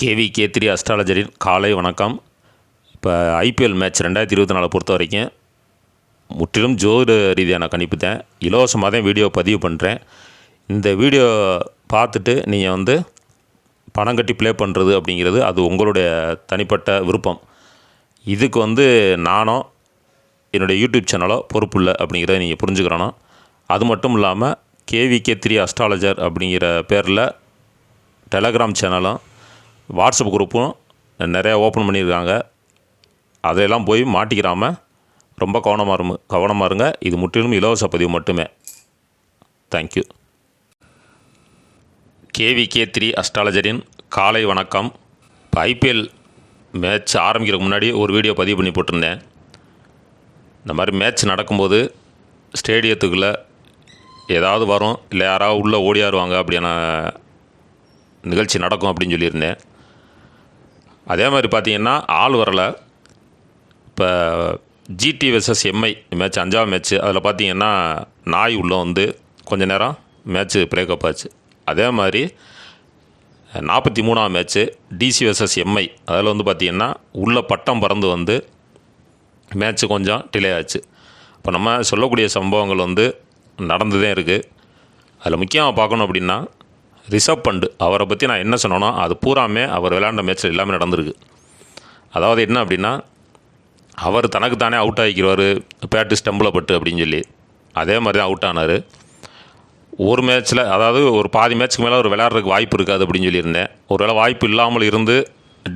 KVK3 அஸ்ட்ராலஜரின் காலை வணக்கம். இப்போ ஐபிஎல் மேட்ச் 2024 பொறுத்த வரைக்கும் முற்றிலும் ஜோதிட ரீதியான கணிப்பு தான். இலவசமாக தான் வீடியோ பதிவு பண்ணுறேன். இந்த வீடியோ பார்த்துட்டு நீங்கள் பணம் கட்டி ப்ளே பண்ணுறது அப்படிங்கிறது அது உங்களுடைய தனிப்பட்ட விருப்பம். இதுக்கு நானோ என்னுடைய யூடியூப் சேனலோ பொறுப்பு இல்லை அப்படிங்கிறத நீங்கள் புரிஞ்சுக்கிறணும். அது மட்டும் இல்லாமல் KVK3 அஸ்ட்ராலஜர் அப்படிங்கிற பேரில் டெலகிராம் சேனலும் வாட்ஸ்அப் குரூப்பும் நிறையா ஓப்பன் பண்ணியிருக்காங்க. அதையெல்லாம் போய் மாட்டிக்கிறாமல் ரொம்ப கவனமாக இருங்க. இது முற்றிலும் இலவச பதிவு மட்டுமே. தேங்க்யூ. KVK3 அஸ்ட்ராலஜரின் காலை வணக்கம். இப்போ ஐபிஎல் மேட்ச் ஆரம்பிக்கிறதுக்கு முன்னாடி ஒரு வீடியோ பதிவு பண்ணி போட்டிருந்தேன். இந்த மாதிரி மேட்ச் நடக்கும்போது ஸ்டேடியத்துக்குள்ளே ஏதாவது வரும், இல்லை யாராவது உள்ளே ஓடியாருவாங்க, அப்படியான நிகழ்ச்சி நடக்கும் அப்படின்னு சொல்லியிருந்தேன். அதே மாதிரி பார்த்திங்கன்னா ஆள் வரலை. இப்போ ஜிடி வெர்சஸ் எம்ஐ மேட்ச் 5ஆம் மேட்ச்சு, அதில் பார்த்திங்கன்னா நாய் உள்ளே கொஞ்சம் நேரம் மேட்ச்சு பிரேக்கப் ஆச்சு. அதே மாதிரி 43ஆம் மேட்ச்சு டிசி வெர்சஸ் எம்ஐ, அதில் பார்த்திங்கன்னா உள்ள பட்டம் பறந்து மேட்ச்சு கொஞ்சம் டிலே ஆச்சு. இப்போ நம்ம சொல்லக்கூடிய சம்பவங்கள் நடந்துதான் இருக்குது. அதில் முக்கியமாக பார்க்கணும் அப்படின்னா ரிஷப் பண்ட் அவரை பற்றி நான் என்ன சொன்னோன்னா அது பூராமே அவர் விளையாண்ட மேட்ச்சில் எல்லாமே நடந்திருக்கு. அதாவது என்ன அப்படின்னா, அவர் தனக்கு தானே அவுட் ஆகிக்கிறவர் பேட்டு ஸ்டம்பில் பட்டு அப்படின்னு சொல்லி அதே மாதிரி தான் அவுட் ஆனார். ஒரு மேட்ச்சில், அதாவது ஒரு பாதி மேட்ச்சுக்கு மேலே அவர் விளையாடுறதுக்கு வாய்ப்பு இருக்காது அப்படின்னு சொல்லியிருந்தேன். ஒருவேளை வாய்ப்பு இல்லாமல் இருந்து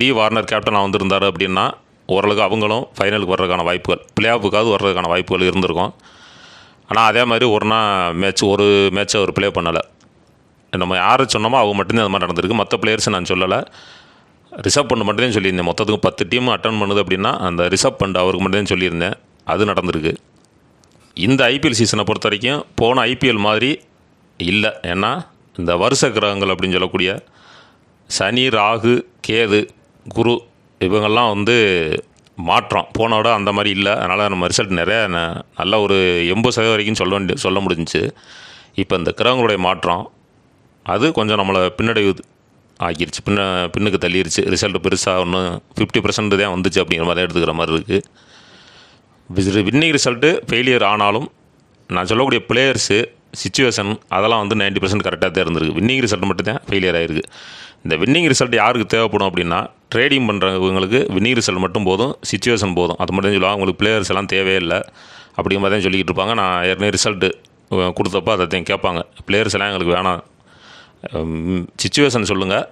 டி வார்னர் கேப்டனாக வந்திருந்தார் அப்படின்னா ஓரளவுக்கு அவங்களும் ஃபைனலுக்கு வர்றதுக்கான வாய்ப்புகள், பிளே ஆஃபுக்காவது வர்றதுக்கான வாய்ப்புகள் இருந்திருக்கும். ஆனால் அதே மாதிரி ஒரு மேட்ச்சை அவர் ப்ளே பண்ணலை. நம்ம யார் சொன்னோமோ அவங்க மட்டும்தான் அந்த மாதிரி நடந்திருக்கு. மற்ற பிளேயர்ஸை நான் சொல்லலை. ரிஷப் பண்ட் மட்டும்தான் சொல்லியிருந்தேன். மொத்தத்துக்கு 10 டீம் அட்டன் பண்ணுது அப்படின்னா அந்த ரிஷப் பண்ட் அவருக்கு மட்டும்தான் சொல்லியிருந்தேன். அது நடந்திருக்கு. இந்த ஐபிஎல் சீசனை பொறுத்த வரைக்கும் போன ஐபிஎல் மாதிரி இல்லை. ஏன்னா இந்த வருஷ கிரகங்கள் அப்படின்னு சொல்லக்கூடிய சனி, ராகு, கேது, குரு இவங்கெல்லாம் மாற்றம் போனோட அந்த மாதிரி இல்லை. அதனால் நம்ம ரிசல்ட் நிறையா நல்ல ஒரு 80% வரைக்கும் சொல்ல முடிஞ்சிச்சு. இப்போ இந்த கிரகங்களுடைய மாற்றம் அது கொஞ்சம் நம்மளை பின்னடைவு ஆக்கிருச்சு, பின்னுக்கு தள்ளிருச்சு. ரிசல்ட் பெருசாக 50% தான் வந்துச்சு அப்படிங்கிற மாதிரி எடுத்துக்கிற மாதிரி இருக்குது. வின்னிங் ரிசல்ட்டு ஃபெயிலியர் ஆனாலும் நான் சொல்லக்கூடிய பிளேயர்ஸு சிச்சுவேஷன் அதெல்லாம் 90% கரெக்டாக தான் இருந்திருக்கு. வின்னிங் ரிசல்ட் மட்டும் தான் ஃபெயிலியர் ஆகிருக்கு. இந்த வின்னிங் ரிசல்ட் யாருக்கு தேவைப்படும் அப்படின்னா, ட்ரேடிங் பண்ணுறவங்களுக்கு வின்னிங் ரிசல்ட் மட்டும் போதும், சிச்சுவேஷன் போதும். அது மட்டும் சொல்லுவாங்க. அவங்களுக்கு பிளேயர்ஸ் எல்லாம் தேவையில்லை அப்படிங்கிற மாதிரி தான் சொல்லிக்கிட்டு இருப்பாங்க. நான் ஏற்கனவே ரிசல்ட்டு கொடுத்தப்போ அதை கேட்பாங்க, பிளேயர்ஸ் எல்லாம் எங்களுக்கு வேணாம், சிச்சுவேஷன் சொல்லுங்கள்,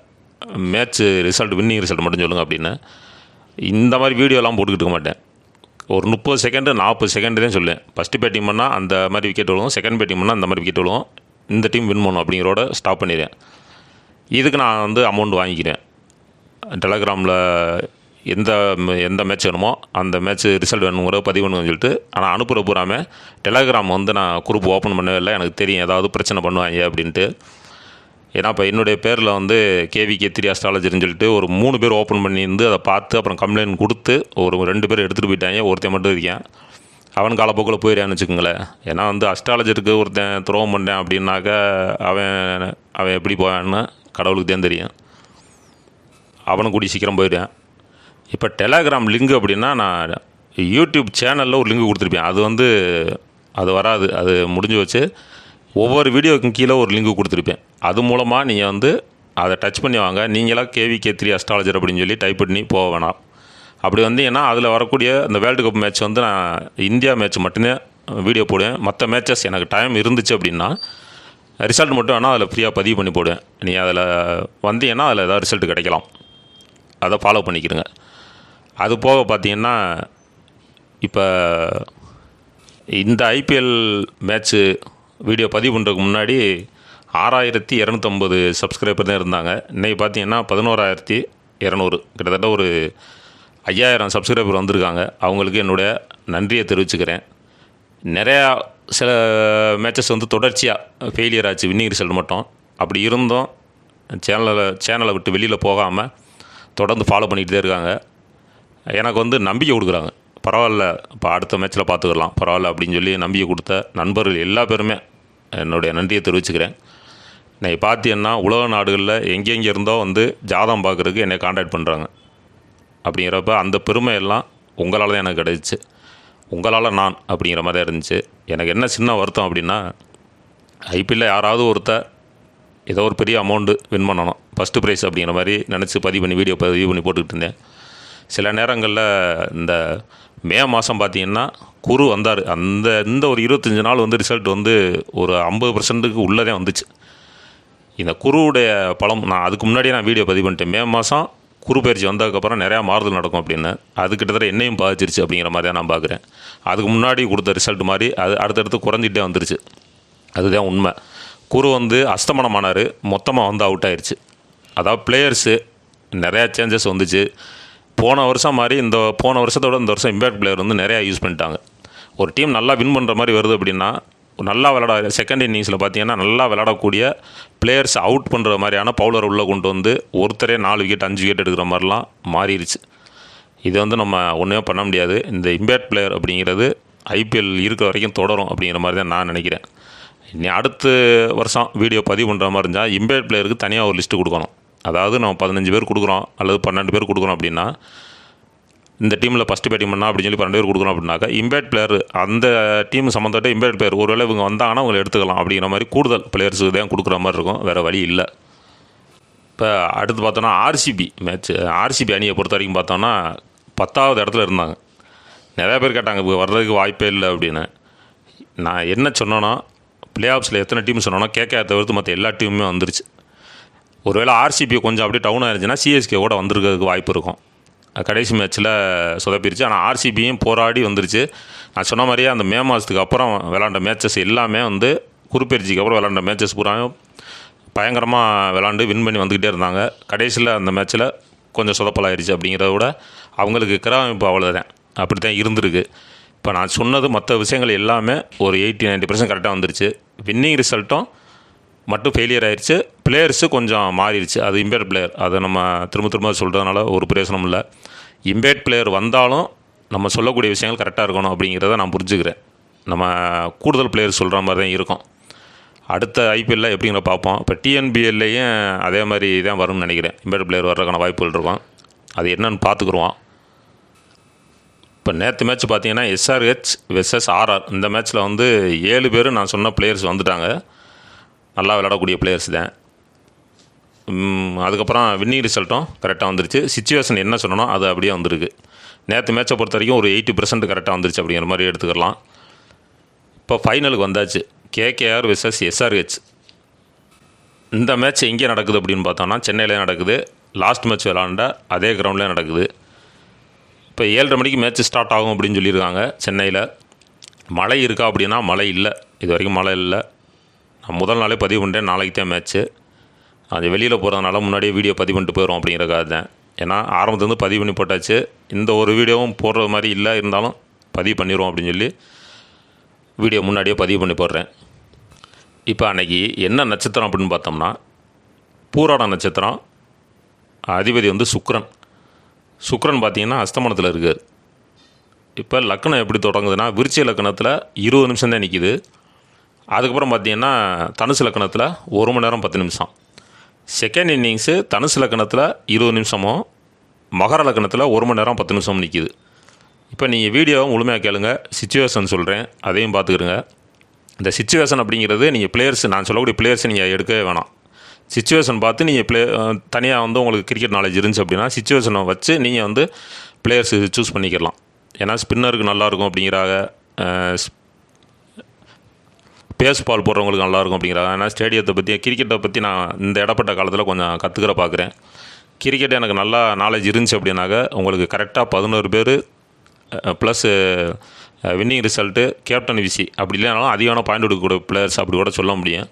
மேட்ச்சு ரிசல்ட் வின்னிங் ரிசல்ட் மட்டும் சொல்லுங்கள் அப்படின்னு. இந்த மாதிரி வீடியோலாம் போட்டுக்கிட்டு இருக்க மாட்டேன். ஒரு 30 செகண்டு 40 செகண்டு தான் சொல்லுவேன். ஃபஸ்ட்டு பேட்டிங் பண்ணால் அந்த மாதிரி விக்கெட் விழுவும், செகண்ட் பேட்டிங் பண்ணால் அந்த மாதிரி விக்கெட் விழுவும், இந்த டீம் வின் பண்ணும் அப்படிங்கிறோட ஸ்டாப் பண்ணிடுவேன். இதுக்கு நான் அமௌண்ட் வாங்கிக்கிறேன். டெலகிராமில் எந்த மேட்ச் வேணுமோ அந்த மேட்ச்சு ரிசல்ட் வேணுங்கிற பதிவு வேணும்னு சொல்லிட்டு. ஆனால் அனுப்புகிற பூராமல் டெலகிராம் நான் குரூப் ஓப்பன் பண்ணவே இல்லை. எனக்கு தெரியும் ஏதாவது பிரச்சனை பண்ணுவாங்க அப்படின்ட்டு. ஏன்னா இப்போ என்னுடைய பேரில் KVK3 அஸ்ட்ராலஜர்னு சொல்லிட்டு ஒரு 3 பேர் ஓப்பன் பண்ணியிருந்து அதை பார்த்து அப்புறம் கம்ப்ளைண்ட் கொடுத்து ஒரு 2 பேர் எடுத்துகிட்டு போயிட்டாங்க. ஒருத்தன் மட்டும் இருக்கேன். அவன் காலப்போக்கில் போயிடான்னு வச்சுக்கோங்களேன். ஏன்னா அஸ்ட்ராலஜருக்கு ஒருத்தன் துரோகம் பண்ணேன் அப்படின்னாக்க அவன் எப்படி போவான்னு கடவுளுக்கு தான் தெரியும். அவனும் கூடி சீக்கிரம் போயிடுவேன். இப்போ டெலகிராம் லிங்க் அப்படின்னா நான் யூடியூப் சேனலில் ஒரு லிங்க் கொடுத்துருப்பேன். அது வராது, அது முடிஞ்சு வச்சு ஒவ்வொரு வீடியோக்கும் கீழே ஒரு லிங்க் கொடுத்துருப்பேன். அது மூலமாக நீங்கள் அதை டச் பண்ணி வாங்க. நீங்களாம் KVK3 அஸ்ட்ராலஜர் அப்படின்னு சொல்லி டைப் பண்ணி போக வேணாம். அப்படி ஏன்னா அதில் வரக்கூடிய இந்த வேர்ல்டு கப் மேட்ச் நான் இந்தியா மேட்ச் மட்டும்தான் வீடியோ போடுவேன். மற்ற மேட்சஸ் எனக்கு டைம் இருந்துச்சு அப்படின்னா ரிசல்ட் மட்டும் வேணால் அதில் ஃப்ரீயாக பதிவு பண்ணி போடுவேன். நீங்கள் அதில் வந்தீங்கன்னா அதில் ஏதாவது ரிசல்ட் கிடைக்கலாம். அதை ஃபாலோ பண்ணிக்கிறங்க. அது போக பார்த்தீங்கன்னா இப்போ இந்த ஐபிஎல் மேட்ச்சு வீடியோ பதிவு பண்ணுறதுக்கு முன்னாடி 6250 சப்ஸ்கிரைபர் தான் இருந்தாங்க. இன்றைக்கி பார்த்தீங்கன்னா 11200, கிட்டத்தட்ட ஒரு 5000 சப்ஸ்கிரைபர் வந்திருக்காங்க. அவங்களுக்கு என்னுடைய நன்றியை தெரிவிச்சுக்கிறேன். நிறையா சில மேட்சஸ் தொடர்ச்சியாக ஃபெயிலியர் ஆச்சு, வின்னிங் ரிசல்ட் மட்டும். அப்படி இருந்தும் சேனலை விட்டு வெளியில் போகாமல் தொடர்ந்து ஃபாலோ பண்ணிகிட்டு தான் இருக்காங்க. எனக்கு நம்பிக்கை கொடுக்குறாங்க. பரவாயில்ல, இப்போ அடுத்த மேட்ச்சில் பார்த்துக்கலாம், பரவாயில்ல அப்படின்னு சொல்லி நம்பிக்கை கொடுத்த நண்பர்கள் எல்லா பேருமே என்னுடைய நன்றியை தெரிவிச்சுக்கிறேன். இன்றைக்கி பார்த்தீங்கன்னா உலக நாடுகளில் எங்கெங்கே இருந்தோ வந்து ஜாதகம் பார்க்குறதுக்கு என்னை காண்டாக்ட் பண்ணுறாங்க. அப்படிங்கிறப்ப அந்த பெருமையெல்லாம் உங்களால் தான் எனக்கு கிடச்சிச்சு. உங்களால் நான் அப்படிங்கிற மாதிரி இருந்துச்சு. எனக்கு என்ன சின்ன வருத்தம் அப்படின்னா, ஐபிஎல்லில் யாராவது ஒருத்தர் ஏதோ ஒரு பெரிய அமௌண்ட்டு வின் பண்ணணும், ஃபஸ்ட்டு ப்ரைஸ் அப்படிங்கிற மாதிரி நினச்சி வீடியோ பதிவு பண்ணி போட்டுக்கிட்டு இருந்தேன். சில நேரங்களில் இந்த மே மாதம் பார்த்திங்கன்னா குரு வந்தார். இந்த ஒரு 25 நாள் வந்து ரிசல்ட் வந்து ஒரு 50% உள்ளே வந்துச்சு. இந்த குருவுடைய பலம் நான் அதுக்கு முன்னாடியே நான் வீடியோ பதிவு பண்ணிட்டேன். மே மாதம் குரு பயிற்சி வந்ததுக்கப்புறம் நிறையா மாறுதல் நடக்கும் அப்படின்னு. அது கிட்டத்தட்ட என்னையும் பாதிச்சிருச்சு அப்படிங்கிற மாதிரி தான் நான் பார்க்குறேன். அதுக்கு முன்னாடி கொடுத்த ரிசல்ட் மாதிரி அது அடுத்தடுத்து குறைஞ்சிட்டே வந்துருச்சு. அதுதான் உண்மை. குரு வந்து அஸ்தமனமானார், மொத்தமாக வந்து அவுட் ஆயிடுச்சு. அதாவது பிளேயர்ஸு நிறையா சேஞ்சஸ் வந்துச்சு. போன வருஷம் மாதிரி போன வருஷத்தோட இந்த வருஷம் இம்பேக்ட் பிளேயர் வந்து நிறையா யூஸ் பண்ணிட்டாங்க. ஒரு டீம் நல்லா வின் பண்ணுற மாதிரி வருது அப்படின்னா, நல்லா விளாட செகண்ட் இன்னிங்ஸில் பார்த்தீங்கன்னா நல்லா விளாடக்கூடிய பிளேயர்ஸ் அவுட் பண்ணுற மாதிரியான பவுலர் உள்ளே கொண்டு வந்து ஒருத்தரே 4 விக்கெட் 5 விக்கெட் எடுக்கிற மாதிரிலாம் மாறிடுச்சு. இது வந்து நம்ம ஒன்றுமே பண்ண முடியாது. இந்த இம்பேக்ட் பிளேயர் அப்படிங்கிறது ஐபிஎல் இருக்கிற வரைக்கும் தொடரும் அப்படிங்கிற மாதிரி தான் நான் நினைக்கிறேன். இனி அடுத்த வருஷம் வீடியோ பதிவு பண்ணுற மாதிரி இருந்தால் இம்பேக்ட் பிளேயருக்கு தனியாக ஒரு லிஸ்ட்டு கொடுக்கணும். அதாவது நம்ம 15 பேர் கொடுக்குறோம் அல்லது 12 பேர் கொடுக்குறோம் அப்படின்னா, இந்த டீமில் ஃபஸ்ட்டு பேட்டிங் பண்ணால் அப்படின்னு சொல்லி 12 பேர் கொடுக்குறோம் அப்படின்னாக்கா, இம்பேக்ட் பிளேயர் அந்த டீம் சம்மந்தப்பட்ட இம்பேக்ட் பிளேயர் ஒருவேளை இவங்க வந்தாங்கன்னா அவங்களை எடுத்துக்கலாம் அப்படிங்கிற மாதிரி கூடுதல் பிளேயர்ஸுக்கு தான் கொடுக்குற மாதிரி இருக்கும். வேறு வழி இல்லை. இப்போ அடுத்து பார்த்தோன்னா ஆர்சிபி அணியை பொறுத்த வரைக்கும் பார்த்தோன்னா 10வது இடத்துல இருந்தாங்க. நிறையா பேர் கேட்டாங்க இப்போ வர்றதுக்கு வாய்ப்பே இல்லை அப்படின்னு. நான் என்ன சொன்னேன்னா, பிளே ஆஃப்ஸில் எத்தனை டீம் சொன்னோன்னா கேட்க தவிர்த்து மற்ற எல்லா டீமுமே வந்துருச்சு. ஒருவேளை ஆர்சிபி கொஞ்சம் அப்படியே டவுன் ஆயிருந்துச்சுன்னா சிஎஸ்கே கூட வந்திருக்கிறதுக்கு வாய்ப்பு இருக்கும். கடைசி மேட்ச்சில் சொதப்பிருச்சு. ஆனால் ஆர்சிபியும் போராடி வந்துருச்சு. நான் சொன்ன மாதிரியே அந்த மே மாதத்துக்கு அப்புறம் விளாண்ட மேட்சஸ் எல்லாமே வந்து குறுப்பெயர்ச்சிக்கு அப்புறம் விளாண்ட மேட்சஸ் பூரா பயங்கரமாக விளாண்டு வின் பண்ணி வந்துக்கிட்டே இருந்தாங்க. கடைசியில் அந்த மேட்ச்சில் கொஞ்சம் சொதப்பலாயிருச்சு. அப்படிங்கிறத விட அவங்களுக்கு கிராமப்பு அவ்வளோதான், அப்படி தான் இருந்திருக்கு. இப்போ நான் சொன்னது மற்ற விஷயங்கள் எல்லாமே ஒரு 80-90% கரெக்டாக வந்துருச்சு. வின்னிங் ரிசல்ட்டும் மட்டும் ஃபெயிலியர் ஆயிடுச்சு. பிளேயர்ஸு கொஞ்சம் மாறிடுச்சு. அது இம்பேக்ட் பிளேயர், அதை நம்ம திரும்ப சொல்கிறதுனால ஒரு பிரயோசனம் இல்லை. இம்பேக்ட் பிளேயர் வந்தாலும் நம்ம சொல்லக்கூடிய விஷயங்கள் கரெக்டாக இருக்கணும் அப்படிங்கிறத நான் புரிஞ்சுக்கிறேன். நம்ம கூடுதல் பிளேயர் சொல்கிற மாதிரி தான் இருக்கும். அடுத்த ஐபிஎல்லில் எப்படிங்கிற பார்ப்போம். இப்போ டிஎன்பிஎல்லையும் அதே மாதிரி தான் வரும்னு நினைக்கிறேன். இம்பேக்ட் பிளேயர் வர்றதுக்கான வாய்ப்புகள் இருக்கும். அது என்னன்னு பார்த்துக்குருவோம். இப்போ நேற்று மேட்ச் பார்த்தீங்கன்னா எஸ்ஆர்ஹெச் வெர்சஸ் ஆர்ஆர். இந்த மேட்ச்சில் வந்து 7 பேர் நான் சொன்ன பிளேயர்ஸ் வந்துட்டாங்க. நல்லா விளையாடக்கூடிய பிளேயர்ஸ் தான். அதுக்கப்புறம் வின்னிங் ரிசல்ட்டும் கரெக்டாக வந்துருச்சு. சிச்சுவேஷன் என்ன சொன்னோம் அது அப்படியே வந்துருக்கு. நேற்று மேட்சை பொறுத்த வரைக்கும் ஒரு 80% கரெக்டாக வந்துருச்சு அப்படிங்கிற மாதிரி எடுத்துக்கலாம். இப்போ ஃபைனலுக்கு வந்தாச்சு. KKR versus SRH. இந்த மேட்ச் எங்கே நடக்குது அப்படின்னு பார்த்தோன்னா சென்னையிலே நடக்குது. லாஸ்ட் மேட்ச் விளாண்ட அதே கிரவுண்ட்லேயே நடக்குது. இப்போ 7:30 மணிக்கு மேட்ச் ஸ்டார்ட் ஆகும் அப்படின்னு சொல்லியிருக்காங்க சென்னையில். மழை இருக்கா அப்படின்னா மழை இல்லை, இது வரைக்கும் மழை இல்லை. நான் முதல் நாளே பதிவு பண்ணிட்டேன், நாளைக்கு தான் மேட்ச்சு. அது வெளியில் போகிறதுனால முன்னாடியே வீடியோ பதிவு பண்ணிட்டு போயிடும் அப்படிங்கிறக்காக தான். ஏன்னா ஆரம்பத்துலேருந்து பதிவு பண்ணி போட்டாச்சு. இந்த ஒரு வீடியோவும் போடுற மாதிரி இல்லை, இருந்தாலும் பதிவு பண்ணிடுவோம் அப்படின்னு சொல்லி வீடியோ முன்னாடியே பதிவு பண்ணி போடுறேன். இப்போ அன்றைக்கி என்ன நட்சத்திரம் அப்படின்னு பார்த்தோம்னா, பூராட நட்சத்திரம். அதிபதி வந்து சுக்கிரன் பார்த்திங்கன்னா அஸ்தமனத்தில் இருக்கார். இப்போ லக்னம் எப்படி தொடங்குதுன்னா, விருச்சிக லக்னத்தில் 20 நிமிஷம் தான் நிற்கிது. அதுக்கப்புறம் பார்த்திங்கன்னா தனுசு லக்னத்தில் 1 மணி நேரம் 10 நிமிஷம். செகண்ட் இன்னிங்ஸு தனுசு லக்னத்தில் 20 நிமிஷமும் மகர லக்னத்தில் 1 மணி நேரம் 10 நிமிஷமும் நிற்கிது. இப்போ நீங்கள் வீடியோவை முழுமையாக கேளுங்க, சிச்சுவேஷன் சொல்கிறேன், அதையும் பார்த்துக்கிடுங்க. இந்த சிச்சுவேஷன் அப்படிங்கிறது நீங்கள் நான் சொல்லக்கூடிய பிளேயர்ஸை நீங்கள் எடுக்கவே வேணாம். சிச்சுவேஷன் பார்த்து நீங்கள் தனியாக வந்து உங்களுக்கு கிரிக்கெட் நாலேஜ் இருந்துச்சு அப்படின்னா சிச்சுவேஷனை வச்சு நீங்கள் வந்து பிளேயர்ஸ் சூஸ் பண்ணிக்கலாம். ஏன்னா ஸ்பின்னருக்கு நல்லாயிருக்கும் அப்படிங்கிறாங்க, பேஸ் பால் போடுறவங்களுக்கு நல்லாயிருக்கும் அப்படிங்கிறாங்க. ஏன்னா ஸ்டேடியத்தை பற்றி கிரிக்கெட்டை பற்றி நான் இந்த இடப்பட்ட காலத்தில் கொஞ்சம் கற்றுக்கிற பார்க்குறேன். கிரிக்கெட் எனக்கு நல்லா நாலேஜ் இருந்துச்சு அப்படின்னாக்க உங்களுக்கு கரெக்டாக 11 பேர் ப்ளஸ்ஸு வின்னிங் ரிசல்ட்டு கேப்டன் விசி அப்படி இல்லைனாலும் அதிகமான பாயிண்ட் எடுக்கக்கூடிய பிளேயர்ஸ் அப்படி கூட சொல்ல முடியும்.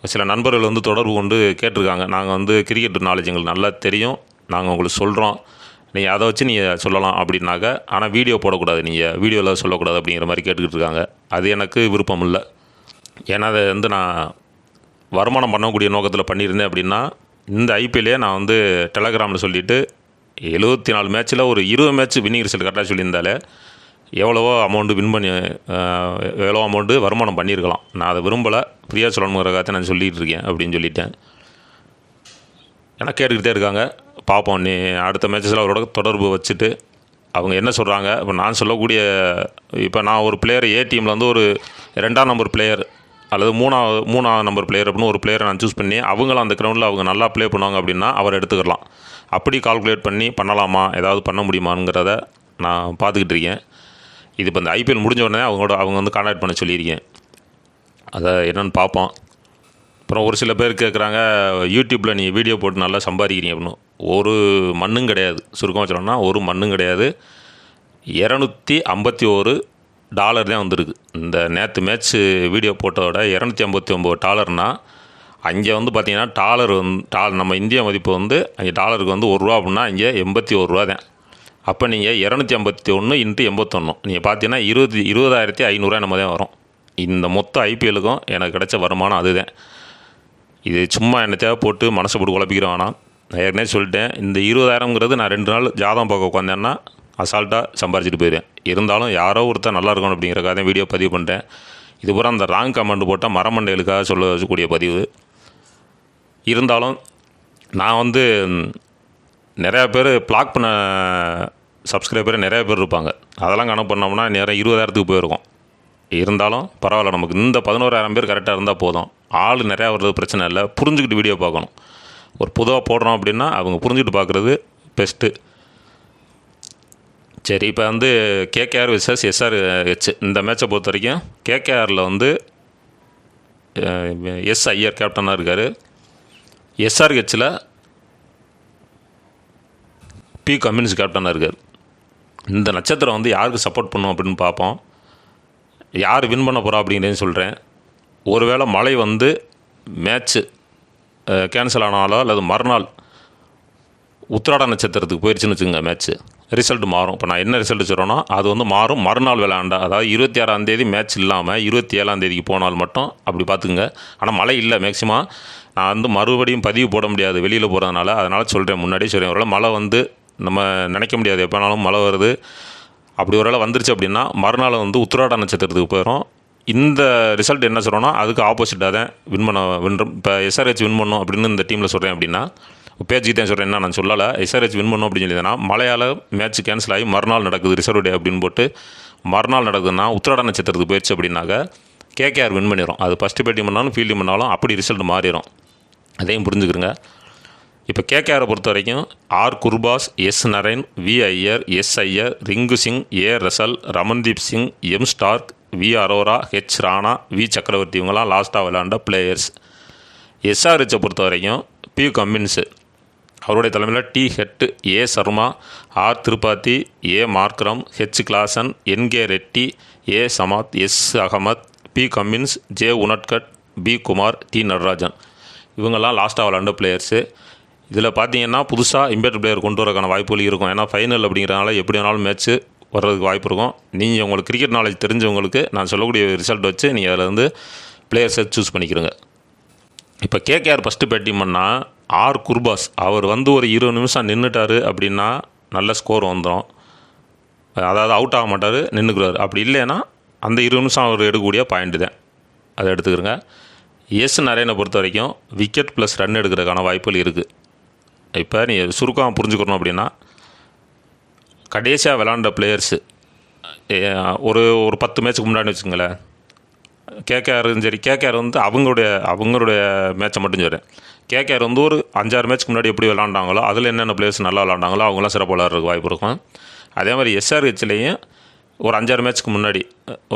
சில நண்பர்கள் வந்து தொடர்பு கொண்டு கேட்டிருக்காங்க, நாங்கள் வந்து கிரிக்கெட் நாலேஜ் எங்களுக்கு நல்லா தெரியும், நாங்கள் உங்களுக்கு சொல்கிறோம், நீங்கள் அதை வச்சு நீங்கள் சொல்லலாம் அப்படின்னாக்க, ஆனால் வீடியோ போடக்கூடாது, நீங்கள் வீடியோவில் சொல்லக்கூடாது அப்படிங்கிற மாதிரி கேட்டுக்கிட்டு இருக்காங்க. அது எனக்கு விருப்பம் இல்லை. ஏன்னா அதை வந்து நான் வருமானம் பண்ணக்கூடிய நோக்கத்தில் பண்ணியிருந்தேன் அப்படின்னா இந்த ஐபிஎல்லே நான் வந்து டெலகிராமில் சொல்லிவிட்டு 74 மேட்ச்சில் ஒரு 20 மேட்ச் வின்னிங் ரிசல்ட் கரெக்டாக சொல்லியிருந்தாலே எவ்வளவோ அமௌண்ட்டு வின் பண்ணி எவ்வளோ அமௌண்ட்டு வருமானம் பண்ணியிருக்கலாம். நான் அதை விரும்பலை, ஃப்ரீயாக சொல்லணுங்கிறக்காக நான் சொல்லிகிட்டு இருக்கேன் அப்படின்னு சொல்லிட்டேன். ஏன்னா கேட்டுக்கிட்டே இருக்காங்க. பார்ப்போம், நீ அடுத்த மேட்சஸில் அவரோட தொடர்பு வச்சுட்டு அவங்க என்ன சொல்கிறாங்க. இப்போ நான் சொல்லக்கூடிய, இப்போ நான் ஒரு பிளேயர் ஏ டீமில் வந்து ஒரு 2ஆம் நம்பர் பிளேயர் அல்லது 3ஆம் நம்பர் பிளேயர் அப்படின்னு ஒரு பிளேயரை நான் சூஸ் பண்ணி அவங்களும் அந்த கிரவுண்டில் அவங்க நல்லா ப்ளே பண்ணுவாங்க அப்படின்னா அவர் எடுத்துக்கலாம். அப்படி கால்குலேட் பண்ணி பண்ணலாமா, ஏதாவது பண்ண முடியுமாங்கிறத நான் பார்த்துக்கிட்டு இருக்கேன். இது இப்போ இந்த ஐபிஎல் முடிஞ்ச உடனே அவங்க வந்து கான்டாக்ட் பண்ண சொல்லியிருக்கேன். அதை என்னென்னு பார்ப்போம். அப்புறம் ஒரு சில பேர் கேட்குறாங்க, யூடியூப்பில் நீ வீடியோ போட்டு நல்லா சம்பாதிக்கிறீங்க அப்படின்னு. ஒரு மண்ணும் கிடையாது, சுருக்கமாக சொல்லணும்னா ஒரு மண்ணும் கிடையாது. $251 தான் வந்திருக்கு. இந்த நேற்று மேட்ச்சு வீடியோ போட்டோட $259. அங்கே வந்து பார்த்திங்கன்னா டாலர் நம்ம இந்திய மதிப்பு வந்து அங்கே டாலருக்கு வந்து $1 அப்படின்னா இங்கே $81 தான். அப்போ நீங்கள் 251 × 81 நீங்கள் பார்த்தீங்கன்னா 20,500 நம்ம தான் வரும். இந்த மொத்த ஐபிஎல்லுக்கும் எனக்கு கிடைச்ச வருமானம் அதுதான். இது சும்மா என்ன தேவை போட்டு மனசை போட்டு குழப்பிக்கிறோம். ஆனால் நான் ஏற்கனவே சொல்லிட்டேன், இந்த 20,000ங்கிறது நான் 2 நாள் ஜாதகம் பார்க்க உட்காந்தேன்னா அசால்ட்டாக சம்பாரிச்சிட்டு போயிடுவேன். இருந்தாலும் யாரோ ஒருத்தர் நல்லா இருக்கணும் அப்படிங்கிறக்காக தான் வீடியோ பதிவு பண்ணுறேன். இது பூரா அந்த ராங் கமெண்ட் போட்டால் மரமண்டைகளுக்காக சொல்லக்கூடிய பதிவு. இருந்தாலும் நான் வந்து நிறையா பேர் பிளாக் பண்ண சப்ஸ்கிரைபர் நிறையா பேர் இருப்பாங்க. அதெல்லாம் கணக்கு பண்ணோம்னா நேரம் 20,000க்கு போயிருக்கோம். இருந்தாலும் பரவாயில்ல, நமக்கு இந்த 11,000 பேர் கரெக்டாக இருந்தால் போதும். ஆள் நிறையா வர்றது பிரச்சனை இல்லை, புரிஞ்சுக்கிட்டு வீடியோ பார்க்கணும். ஒரு பொதுவாக போடுறோம் அப்படின்னா அவங்க புரிஞ்சுக்கிட்டு பார்க்குறது பெஸ்ட்டு. சரி, இப்போ வந்து கேகேஆர் விசஸ் எஸ்ஆர்ஹெச் இந்த மேட்சை பொறுத்த வரைக்கும் கேகேஆரில் வந்து எஸ் ஐயர் கேப்டனாக இருக்கார். எஸ்ஆர்ஹெச்சில் பி கம்மின்ஸ் கேப்டனாக இருக்கார். இந்த நட்சத்திரம் வந்து யாருக்கு சப்போர்ட் பண்ணும் அப்படின்னு பார்ப்போம். யார் வின் பண்ண போகிறா அப்படிங்கிறதையும் சொல்கிறேன். ஒருவேளை மழை வந்து மேட்ச்சு கேன்சல் ஆனாலோ அல்லது மறுநாள் உத்திராட நட்சத்திரத்துக்கு போயிடுச்சுன்னு வச்சுக்கோங்க, மேட்ச்சு ரிசல்ட் மாறும். இப்போ நான் என்ன ரிசல்ட் சொல்கிறேன்னா அது வந்து மாறும். மறுநாள் விளையாண்டா, அதாவது 26ஆம் மேட்ச் இல்லாமல் 27ஆம் போனால் மட்டும் அப்படி பார்த்துக்குங்க. ஆனால் மழை இல்லை மேக்ஸிமம். நான் வந்து மறுபடியும் பதிவு போட முடியாது வெளியில் போகிறதுனால, அதனால் சொல்கிறேன், முன்னாடியே சொல்கிறேன். ஒருவேளை மழை வந்து நம்ம நினைக்க முடியாது, எப்போனாலும் மழை வருது. அப்படி ஒரு வேளை வந்துருச்சு அப்படின்னா மறுநாள் வந்து உத்திராட நட்சத்திரத்துக்கு போயிடும். இந்த ரிசல்ட் என்ன சொல்கிறோன்னா அதுக்கு ஆப்போசிட்டாக தான் வின்றும். இப்போ எஸ்ஆர்ஹெச் வின் பண்ணணும் அப்படின்னு இந்த டீமில் சொல்கிறேன் அப்படின்னா பேச்சுக்கு தான் சொல்கிறேன், என்ன நான் சொல்லலை. எஸ்ஆர்ஹெச் வின் பண்ணணும் அப்படின்னு சொல்லிதுன்னா மழையால் மேட்ச் கேன்சல் ஆகி மறுநாள் நடக்குது ரிசர்வ் டே அப்படின்னு போட்டு மறுநாள் நடக்குதுன்னா உத்திராட நட்சத்திரத்துக்கு போயிடுச்சு அப்படின்னாக்க கேகேஆர் வின் பண்ணிடும். அது ஃபஸ்ட்டு பேட்டிங் பண்ணாலும் ஃபீல்டிங் பண்ணாலும் அப்படி ரிசல்ட் மாறிடும். அதையும் புரிஞ்சுக்கிறங்க. இப்போ கேகேஆரை பொறுத்த வரைக்கும் R Gurbaz, S Narine, V Iyer, S Iyer, Rinku Singh, A Russell, Ramandeep Singh, M Starc, V Arora, H Rana, V Chakravarthy இவங்கெல்லாம் லாஸ்ட்டாக விளையாண்ட பிளேயர்ஸ். எஸ்ஆர்ஹெச்சை பொறுத்த வரைக்கும் பி கம்மின்ஸு அவருடைய தலைமையில் T Head, A Sharma, R Tripathi, A Markram, H Klaasen, NK Reddy, A Samad, S Ahmed, P Cummins, J Unadkat, B Kumar, T Natarajan இவங்கெல்லாம் லாஸ்ட்டாக விளையாண்ட பிளேயர்ஸு. இதில் பார்த்தீங்கன்னா புதுசாக இம்பேக்ட் பிளேயர் கொண்டு வரக்கான வாய்ப்புகள் இருக்கும். ஏன்னா ஃபைனல் அப்படிங்கிறனால எப்படி வேணாலும் மேட்ச்சு வர்றதுக்கு வாய்ப்பு இருக்கும். நீங்கள் உங்களுக்கு கிரிக்கெட் நாலேஜ் தெரிஞ்சவங்களுக்கு நான் சொல்லக்கூடிய ரிசல்ட் வச்சு நீங்கள் அதில் வந்து பிளேயர்ஸை சூஸ் பண்ணிக்கிறங்க. இப்போ கேகேஆர் ஃபஸ்ட்டு பேட்டிங் பண்ணால் ஆர் குர்பாஸ் அவர் வந்து ஒரு 20 நிமிஷம் நின்றுட்டார் அப்படின்னா நல்ல ஸ்கோர் வந்துடும். அதாவது அவுட் ஆக மாட்டார், நின்றுக்குறாரு. அப்படி இல்லைன்னா அந்த 20 நிமிஷம் அவர் எடுக்கக்கூடிய பாயிண்ட்டு தான், அதை எடுத்துக்கிறங்க. எஸ் நரேனை பொறுத்த வரைக்கும் விக்கெட் ப்ளஸ் ரன் எடுக்கிறதுக்கான வாய்ப்புகள் இருக்குது. இப்போ நீங்கள் சுருக்கம் புரிஞ்சுக்கணும் அப்படின்னா கடைசியாக விளாண்ட பிளேயர்ஸு ஒரு 10 மேட்ச்சுக்கு முன்னாடி வச்சுங்களேன், கேகேஆரும் சரி, கேகேஆர் வந்து அவங்களுடைய மேட்சை மட்டும் சொல்கிறேன். கேகேஆர் வந்து ஒரு 5-6 மேட்ச்சுக்கு முன்னாடி எப்படி விளாண்டாங்களோ அதில் என்னென்ன பிளேயர்ஸ் நல்லா விளாண்டாங்களோ அவங்களாம் சிறப்பு விளாட்றதுக்கு வாய்ப்பு இருக்கும். அதே மாதிரி எஸ்ஆர்ஹெச்லேயும் ஒரு 5-6 மேட்ச்சுக்கு முன்னாடி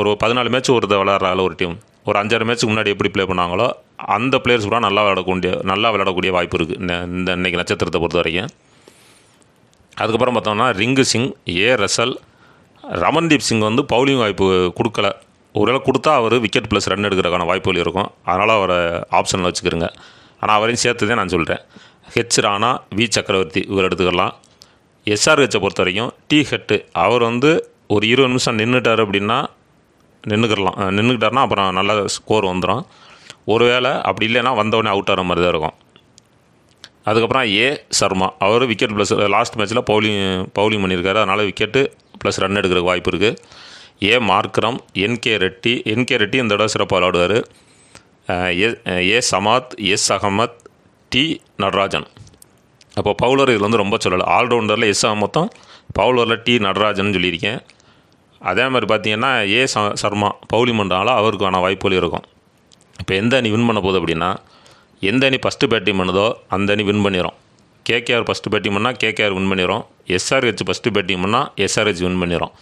ஒரு 14 மேட்ச் ஒரு விளாட்றாங்களோ ஒரு டீம், ஒரு 5-6 மேட்ச்சுக்கு முன்னாடி எப்படி ப்ளே பண்ணாங்களோ அந்த பிளேயர்ஸ் கூட நல்லா விளையாடக்கூடிய வாய்ப்பு இருக்குது இந்த இன்றைக்கி நட்சத்திரத்தை பொறுத்த வரைக்கும். அதுக்கப்புறம் பார்த்தோம்னா ring Singh, A Russell, Ramandeep Singh வந்து பவுலிங் வாய்ப்பு கொடுக்கல. ஒருவேளை கொடுத்தா அவர் விக்கெட் ப்ளஸ் ரன் எடுக்கிறதுக்கான வாய்ப்புகள் இருக்கும். அதனால் அவரை ஆப்ஷனில் வச்சுக்கிறங்க. ஆனால் அவரையும் சேர்த்து தான் நான் சொல்கிறேன். ஹெச் ராணா, வி சக்கரவர்த்தி இவர் எடுத்துக்கலாம். எஸ்ஆர்ஹெச்சை பொறுத்த வரைக்கும் டி ஹெட்டு அவர் வந்து ஒரு 20 நிமிஷம் நின்றுட்டார் அப்படின்னா நின்றுக்கிட்டாருன்னா அப்புறம் நல்ல ஸ்கோர் வந்துடும். ஒருவேளை அப்படி இல்லைன்னா வந்தவொடனே அவுட் ஆகிற மாதிரி தான் இருக்கும். அதுக்கப்புறம் ஏ சர்மா, அவர் விக்கெட் ப்ளஸ் லாஸ்ட் மேட்ச்சில் பவுலிங் பண்ணியிருக்காரு, அதனால் விக்கெட்டு ப்ளஸ் ரன் எடுக்கிறதுக்கு வாய்ப்பு இருக்குது. ஏ மார்க்ரம், என்கே ரெட்டி இந்த தடவை சிறப்பாக விளையாடுவார். ஏ சமாத், எஸ் அகமத், டி நடராஜன். அப்போ பவுலர் இதில் வந்து ரொம்ப சொல்லலை. ஆல்ரவுண்டரில் எஸ் அகமத்தும், பவுலரில் டி நடராஜன் சொல்லியிருக்கேன். அதே மாதிரி பார்த்தீங்கன்னா ஏ சர்மா பவுலிங் பண்ணுறனால அவருக்கான வாய்ப்புகள் இருக்கும். இப்போ எந்த அணி வின் பண்ண போகுது அப்படின்னா, எந்த அணி ஃபஸ்ட்டு பேட்டிங் பண்ணுதோ அந்த அணி வின் பண்ணிடும். கேகேஆர் ஃபஸ்ட்டு பேட்டிங் பண்ணால் கேகேஆர் வின் பண்ணிடும். எஸ்ஆர்ஹெச் ஃபஸ்ட்டு பேட்டிங் பண்ணால் எஸ்ஆர்ஹெச் வின் பண்ணிடும்.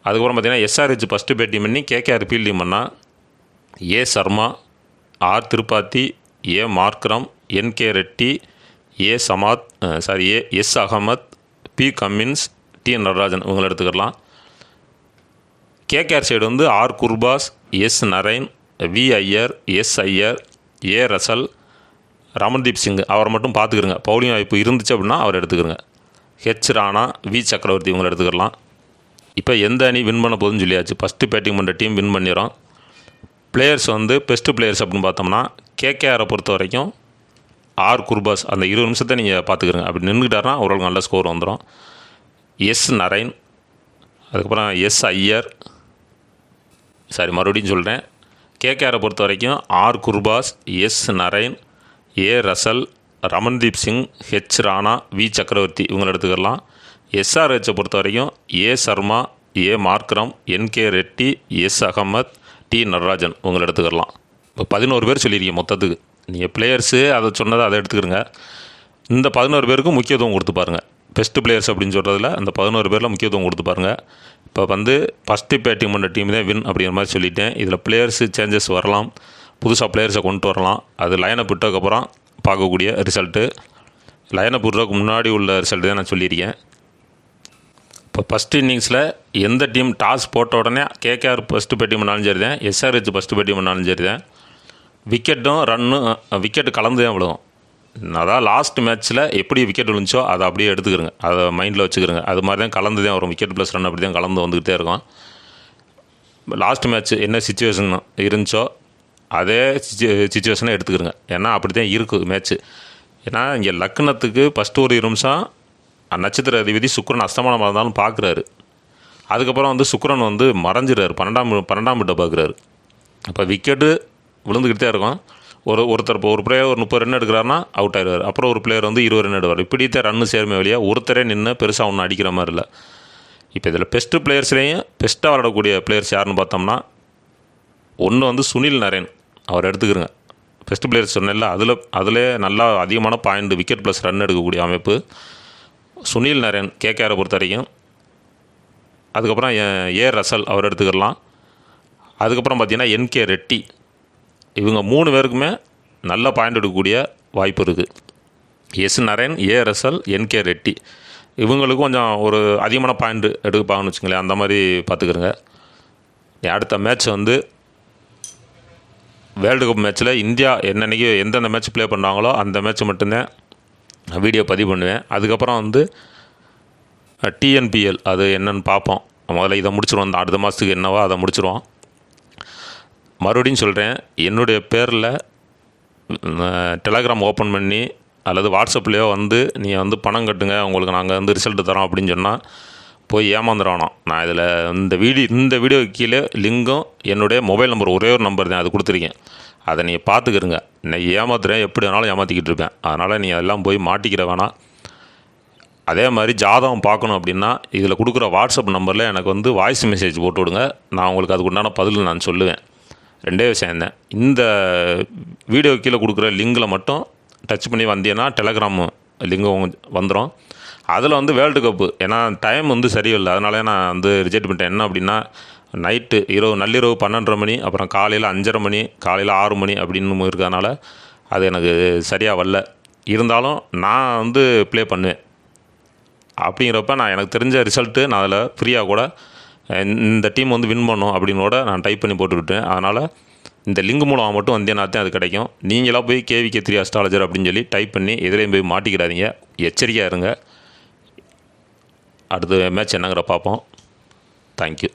அதுக்கப்புறம் பார்த்தீங்கன்னா எஸ்ஆர்ஹெச் ஃபஸ்ட்டு பேட்டிங் பண்ணி கேகேஆர் ஃபீல்டிங் பண்ணால் A Sharma, R Tripathi, A Markram, NK Reddy, A Samad S Ahmed, P Cummins, T Natarajan இவங்களை எடுத்துக்கலாம். கேகேஆர் சைடு வந்து R Gurbaz, S Narine, V Iyer, S Iyer, A Russell, Ramandeep Singh அவரை மட்டும் பார்த்துக்கிறங்க. பவுலிங் வாய்ப்பு இருந்துச்சு அப்படின்னா அவர் எடுத்துக்கிறங்க. ஹெச் ராணா, வி சக்கரவர்த்தி இவங்களை எடுத்துக்கலாம். இப்போ எந்த அணி வின் பண்ண போகுதுன்னு சொல்லியாச்சு. ஃபஸ்ட்டு பேட்டிங் பண்ணுற டீம் வின் பண்ணிடும். பிளேயர்ஸ் வந்து பெஸ்ட்டு பிளேயர்ஸ் அப்படின்னு பார்த்தோம்னா கேகேஆரை பொறுத்த வரைக்கும் ஆர் குர்பாஸ் அந்த 20 நிமிஷத்தை நீங்கள் பார்த்துக்கிறங்க. அப்படி நின்றுக்கிட்டாருன்னா அவர்களுக்கு நல்ல ஸ்கோர் வந்துடும். எஸ் நரைன், அதுக்கப்புறம் எஸ் ஐயர், மறுபடியும் சொல்கிறேன். கேகேஆரை பொறுத்த வரைக்கும் R Gurbaz, S Narine, A Russell, Ramandeep Singh, H Rana, V Chakravarthy இவங்களை எடுத்துக்கலாம். எஸ்ஆர்ஹெச்சை பொறுத்த வரைக்கும் A Sharma, A Markram, NK Reddy, S Ahmed, T Natarajan இவங்களை எடுத்துக்கலாம். இப்போ 11 பேர் சொல்லியிருக்கீங்க மொத்தத்துக்கு. நீங்கள் பிளேயர்ஸு அதை சொன்னதை அதை எடுத்துக்கிறங்க. இந்த 11 பேருக்கும் முக்கியத்துவம் கொடுத்து பாருங்கள். பெஸ்ட்டு பிளேயர்ஸ் அப்படின்னு சொல்கிறதுல அந்த 11 பேரில் முக்கியத்துவம் கொடுத்து பாருங்கள். இப்போ வந்து ஃபஸ்ட்டு பேட்டிங் பண்ணுற டீம் தான் வின் அப்படிங்கிற மாதிரி சொல்லிட்டேன். இதில் பிளேயர்ஸு சேஞ்சஸ் வரலாம், புதுசாக பிளேயர்ஸை கொண்டு வரலாம். அது லைனப் விட்டதுக்கப்புறம் பார்க்கக்கூடிய ரிசல்ட்டு. லைனப் விட்றதுக்கு முன்னாடி உள்ள ரிசல்ட்டு தான் நான் சொல்லியிருக்கேன். இப்போ ஃபஸ்ட் இன்னிங்ஸில் எந்த டீம் டாஸ் போட்ட உடனே கேகேஆர் ஃபஸ்ட்டு பேட்டிங் பண்ணாலும் சரி தான், எஸ்ஆர்ஹெச் ஃபஸ்ட்டு பேட்டிங் பண்ணாலும் சரி தான், விக்கெட்டு கலந்து தான் விழுகும். அதான் லாஸ்ட் மேட்ச்சில் எப்படி விக்கெட் விழுந்துச்சோ அதை அப்படியே எடுத்துக்கிறங்க, அதை மைண்டில் வச்சுக்கிறங்க. அது மாதிரி தான் கலந்து தான் வரும். விக்கெட் ப்ளஸ் ரன் அப்படி தான் கலந்து வந்துக்கிட்டே இருக்கும். லாஸ்ட் மேட்ச் என்ன சிச்சுவேஷன் இருந்துச்சோ அதே சிச்சுவேஷனை எடுத்துக்கிறங்க. ஏன்னா அப்படி தான் இருக்குது மேட்ச்சு. ஏன்னா இங்கே லக்னத்துக்கு ஃபஸ்ட்டு ஒரு 20 நிமிஷம் நட்சத்திர அதிபதி சுக்கிரன் அஸ்தமானமாக இருந்தாலும் பார்க்குறாரு. அதுக்கப்புறம் வந்து சுக்கிரன் வந்து மறைஞ்சிடாரு, 12ஆம் வீட்டை பார்க்குறாரு. அப்போ விக்கெட்டு விழுந்துக்கிட்டே இருக்கும். ஒருத்தர் இப்போ ஒரு பிளேயர் ஒரு 30 ரன் எடுக்கிறாருன்னா அவுட் ஆயிடுவார். அப்புறம் ஒரு பிளேயர் வந்து 20 ரன் எடுவார். இப்படித்தான் ரன்னு சேர்மை வழியாக ஒருத்தரே நின்று பெருசாக ஒன்றும் அடிக்கிற மாதிரி இல்லை. இப்போ இதில் பெஸ்ட்டு பிளேயர்ஸ்லேயும் பெஸ்ட்டாக விளையாடக்கூடிய பிளேயர்ஸ் யாருன்னு பார்த்தோம்னா, ஒன்று வந்து சுனில் நரேன் அவர் எடுத்துக்கிறங்க. பெஸ்ட்டு பிளேயர்ஸ் சொன்னேன்ல, அதில் நல்லா அதிகமான பாயிண்ட் விக்கெட் ப்ளஸ் ரன் எடுக்கக்கூடிய அமைப்பு சுனில் நரேன் கேகேஆரை பொறுத்த வரைக்கும். அதுக்கப்புறம் ஏ ரசல் அவர் எடுத்துக்கலாம். அதுக்கப்புறம் பார்த்திங்கன்னா என்கே ரெட்டி. இவங்க 3 பேருக்குமே நல்ல பாயிண்ட் எடுக்கக்கூடிய வாய்ப்பு இருக்குது. எஸ் நரேன், ஏ ரசல், என்கே ரெட்டி இவங்களுக்கும் கொஞ்சம் ஒரு அதிகமான பாயிண்ட் எடுப்பாங்கன்னு வச்சுங்களேன். அந்த மாதிரி பார்த்துக்கிறங்க. அடுத்த மேட்ச் வந்து வேர்ல்டு கப் மேட்ச்சில் இந்தியா என்னன்னைக்கு எந்தெந்த மேட்ச் ப்ளே பண்ணுறாங்களோ அந்த மேட்ச் மட்டும்தான் வீடியோ பதிவு பண்ணுவேன். அதுக்கப்புறம் வந்து டிஎன்பிஎல் அது என்னென்னு பார்ப்போம். முதல்ல இதை முடிச்சிடுவோம். அடுத்த மாதத்துக்கு என்னவோ அதை முடிச்சிடுவோம். மறுபடியும் சொல்கிறேன், என்னுடைய பேரில் டெலகிராம் ஓப்பன் பண்ணி அல்லது வாட்ஸ்அப்லேயோ வந்து நீங்கள் வந்து பணம் கட்டுங்க, உங்களுக்கு நாங்கள் வந்து ரிசல்ட்டு தரோம் அப்படின்னு சொன்னால் போய் ஏமாந்துடணும். நான் இதில் இந்த வீடியோ கீழே லிங்கும் என்னுடைய மொபைல் நம்பர் ஒரே ஒரு நம்பர் தான் அது கொடுத்துருக்கேன். அதை நீங்கள் பார்த்துக்கிறங்க. நான் ஏமாத்துறேன், எப்படி வேணாலும் ஏமாற்றிக்கிட்டு இருப்பேன். அதனால் நீங்கள் எல்லாம் போய் மாட்டிக்கிற வேணாம். அதே மாதிரி ஜாதகம் பார்க்கணும் அப்படின்னா இதில் கொடுக்குற வாட்ஸ்அப் நம்பரில் எனக்கு வந்து வாய்ஸ் மெசேஜ் போட்டு விடுங்க. நான் உங்களுக்கு அதுக்கு உண்டான பதில் நான் சொல்லுவேன். 2 விஷயம் தான். இந்த வீடியோ கீழே கொடுக்குற லிங்கில் மட்டும் டச் பண்ணி வந்தீங்கன்னா டெலகிராம் லிங்கு வந்துடும். அதில் வந்து வேர்ல்டு கப்பு, ஏன்னா டைம் வந்து சரியில்லை, அதனால நான் வந்து ரிஜெக்ட் பண்ணிட்டேன். என்ன அப்படின்னா நைட்டு நள்ளிரவு 12:30 மணி, அப்புறம் காலையில் 5:30 மணி, காலையில் 6 மணி அப்படின்னு இருக்கிறதுனால அது எனக்கு சரியாக வரல. இருந்தாலும் நான் வந்து ப்ளே பண்ணுவேன். அப்படிங்கிறப்ப நான் எனக்கு தெரிஞ்ச ரிசல்ட்டு நான் அதில் ஃப்ரீயாக கூட இந்த டீம் வந்து வின் பண்ணும் அப்படின்னு கூட நான் டைப் பண்ணி போட்டுக்கிட்டேன். அதனால் இந்த லிங்க் மூலமாக மட்டும் வந்தேன்னா தான் அது கிடைக்கும். நீங்களாக போய் KVK3 அஸ்ட்ராலஜர் அப்படின்னு சொல்லி டைப் பண்ணி எதிரையும் போய் மாட்டிக்கிறாதீங்க. எச்சரிக்கையாக இருங்க. அடுத்த மேட்ச் என்னங்கிற பார்ப்போம். தேங்க்யூ.